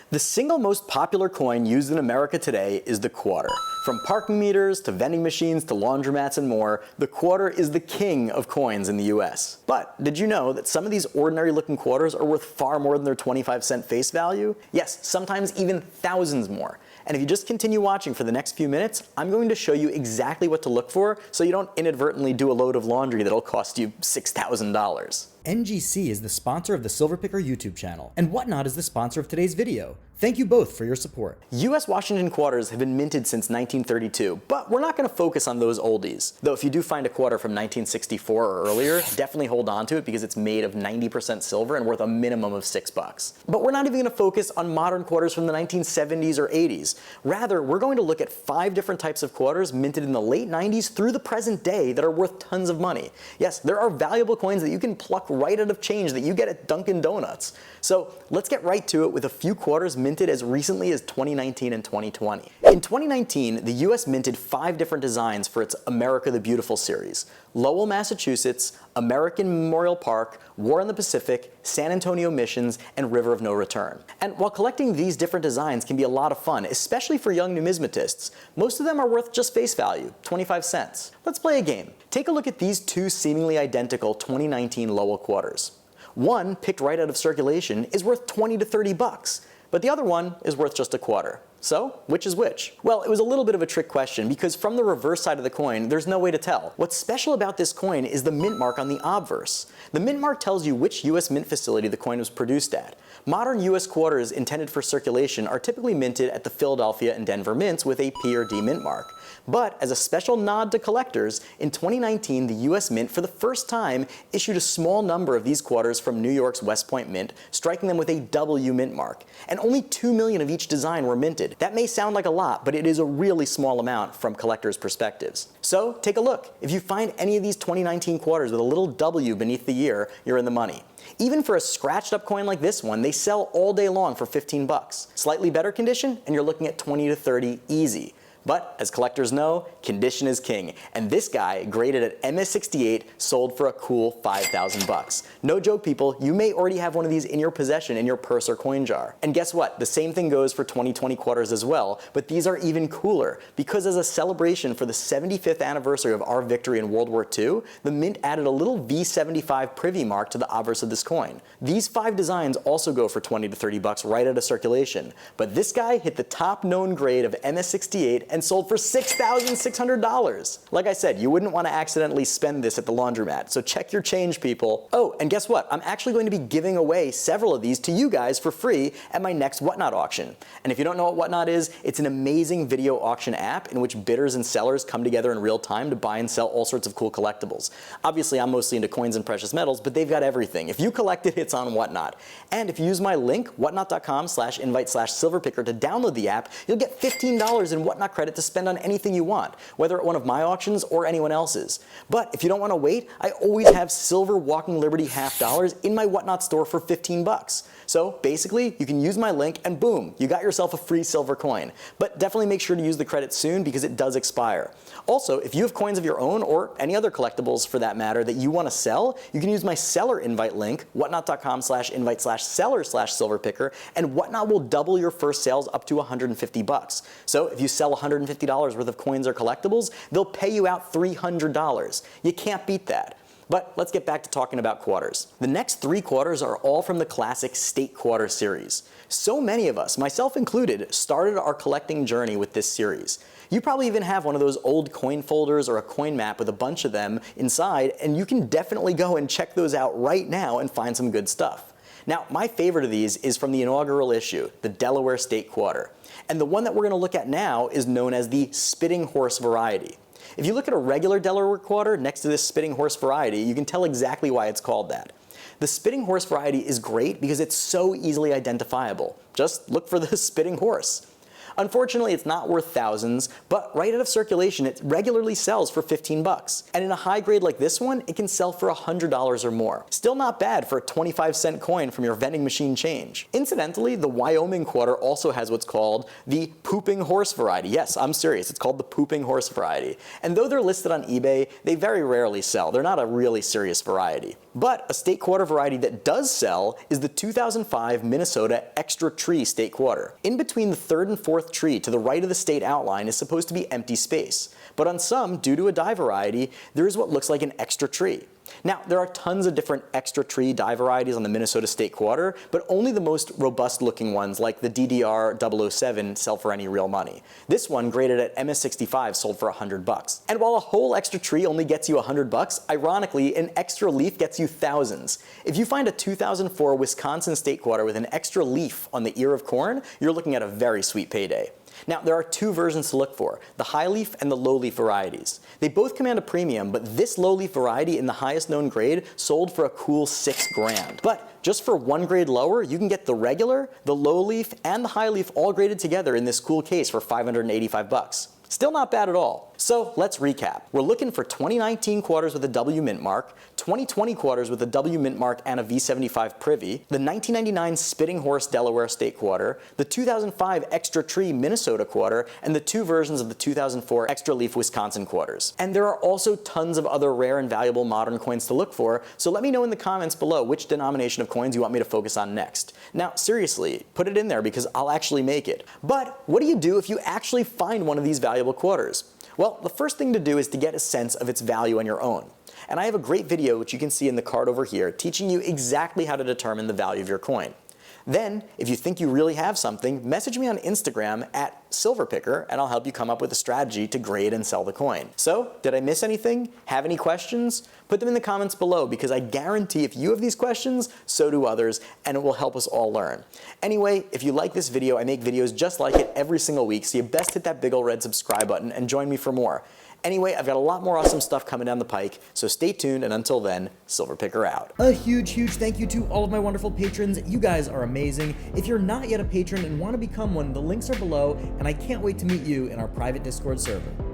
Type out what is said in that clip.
The single most popular coin used in America today is the quarter. From parking meters to vending machines to laundromats and more, the quarter is the king of coins in the US. But did you know that some of these ordinary looking quarters are worth far more than their 25-cent face value? Yes, sometimes even thousands more. And if you just continue watching for the next few minutes, I'm going to show you exactly what to look for so you don't inadvertently do a load of laundry that'll cost you $6,000. NGC is the sponsor of the Silverpicker YouTube channel, and Whatnot is the sponsor of today's video. Thank you both for your support. US Washington quarters have been minted since 1932, but we're not going to focus on those oldies. Though if you do find a quarter from 1964 or earlier, definitely hold on to it because it's made of 90% silver and worth a minimum of $6. But we're not even going to focus on modern quarters from the 1970s or 80s. Rather, we're going to look at 5 different types of quarters minted in the late 90s through the present day that are worth tons of money. Yes, there are valuable coins that you can pluck right out of change that you get at Dunkin' Donuts. So let's get right to it with a few quarters minted as recently as 2019 and 2020. In 2019, the US minted 5 different designs for its America the Beautiful series: Lowell, Massachusetts, American Memorial Park, War in the Pacific, San Antonio Missions, and River of No Return. And while collecting these different designs can be a lot of fun, especially for young numismatists, most of them are worth just face value, 25 cents. Let's play a game. Take a look at these 2 seemingly identical 2019 Lowell quarters. One, picked right out of circulation, is worth 20 to 30 bucks, but the other one is worth just a quarter. So, which is which? Well, it was a little bit of a trick question because from the reverse side of the coin, there's no way to tell. What's special about this coin is the mint mark on the obverse. The mint mark tells you which US mint facility the coin was produced at. Modern US quarters intended for circulation are typically minted at the Philadelphia and Denver mints with a P or D mint mark. But as a special nod to collectors, in 2019 the US Mint for the first time issued a small number of these quarters from New York's West Point Mint, striking them with a W mint mark. And only 2 million of each design were minted. That may sound like a lot, but it is a really small amount from collectors' perspectives. So take a look. If you find any of these 2019 quarters with a little W beneath the year, you're in the money. Even for a scratched up coin like this one, they sell all day long for 15 bucks. Slightly better condition, and you're looking at 20 to 30 easy. But as collectors know, condition is king, and this guy, graded at MS68, sold for a cool 5,000 bucks. No joke, people, you may already have one of these in your possession in your purse or coin jar. And guess what? The same thing goes for 2020 quarters as well, but these are even cooler, because as a celebration for the 75th anniversary of our victory in World War II, the mint added a little V75 privy mark to the obverse of this coin. These 5 designs also go for 20 to 30 bucks right out of circulation, but this guy hit the top known grade of MS68 and sold for $6,600. Like I said, you wouldn't want to accidentally spend this at the laundromat, so check your change, people. Oh, and guess what? I'm actually going to be giving away several of these to you guys for free at my next Whatnot auction. And if you don't know what Whatnot is, it's an amazing video auction app in which bidders and sellers come together in real time to buy and sell all sorts of cool collectibles. Obviously, I'm mostly into coins and precious metals, but they've got everything. If you collect it, it's on Whatnot. And if you use my link, whatnot.com/invite/silverpicker to download the app, you'll get $15 in Whatnot credit to spend on anything you want, whether at one of my auctions or anyone else's. But if you don't want to wait, I always have silver Walking Liberty half dollars in my Whatnot store for 15 bucks. So basically, you can use my link and boom, you got yourself a free silver coin. But definitely make sure to use the credit soon because it does expire. Also, if you have coins of your own or any other collectibles for that matter that you want to sell, you can use my seller invite link, whatnot.com/invite/seller/silverpicker, and Whatnot will double your first sales up to 150 bucks. So if you sell $150 worth of coins or collectibles, they'll pay you out $300. You can't beat that. But let's get back to talking about quarters. The next 3 quarters are all from the classic State Quarter series. So many of us, myself included, started our collecting journey with this series. You probably even have one of those old coin folders or a coin map with a bunch of them inside, and you can definitely go and check those out right now and find some good stuff. Now, my favorite of these is from the inaugural issue, the Delaware State Quarter. And the one that we're going to look at now is known as the Spitting Horse variety. If you look at a regular Delaware quarter next to this Spitting Horse variety, you can tell exactly why it's called that. The Spitting Horse variety is great because it's so easily identifiable. Just look for the Spitting Horse. Unfortunately, it's not worth thousands, but right out of circulation, it regularly sells for 15 bucks. And in a high grade like this one, it can sell for $100 or more. Still not bad for a 25-cent coin from your vending machine change. Incidentally, the Wyoming quarter also has what's called the Pooping Horse variety. Yes, I'm serious, it's called the Pooping Horse variety. And though they're listed on eBay, they very rarely sell. They're not a really serious variety. But a state quarter variety that does sell is the 2005 Minnesota Extra Tree State Quarter. In between the third and fourth tree to the right of the state outline is supposed to be empty space. But on some, due to a die variety, there is what looks like an extra tree. Now, there are tons of different extra tree die varieties on the Minnesota State Quarter, but only the most robust looking ones like the DDR 007 sell for any real money. This one, graded at MS65, sold for $100. And while a whole extra tree only gets you $100, ironically, an extra leaf gets you thousands. If you find a 2004 Wisconsin State Quarter with an extra leaf on the ear of corn, you're looking at a very sweet payday. Now, there are two versions to look for, the high leaf and the low leaf varieties. They both command a premium, but this low leaf variety in the highest known grade sold for a cool $6 grand. But just for one grade lower, you can get the regular, the low leaf, and the high leaf all graded together in this cool case for $585. Still not bad at all. So let's recap. We're looking for 2019 quarters with a W mint mark, 2020 quarters with a W mint mark and a V75 privy, the 1999 Spitting Horse Delaware State Quarter, the 2005 Extra Tree Minnesota Quarter, and the two versions of the 2004 Extra Leaf Wisconsin Quarters. And there are also tons of other rare and valuable modern coins to look for, so let me know in the comments below which denomination of coins you want me to focus on next. Now, seriously, put it in there because I'll actually make it. But what do you do if you actually find one of these valuable quarters? Well, the first thing to do is to get a sense of its value on your own. And I have a great video, which you can see in the card over here, teaching you exactly how to determine the value of your coin. Then, if you think you really have something, message me on Instagram at silverpicker and I'll help you come up with a strategy to grade and sell the coin. So, did I miss anything? Have any questions? Put them in the comments below because I guarantee if you have these questions, so do others, and it will help us all learn. Anyway, if you like this video, I make videos just like it every single week, so you best hit that big ol' red subscribe button and join me for more. Anyway, I've got a lot more awesome stuff coming down the pike, so stay tuned, and until then, Silverpicker out. A huge thank you to all of my wonderful patrons. You guys are amazing. If you're not yet a patron and want to become one, the links are below, and I can't wait to meet you in our private Discord server.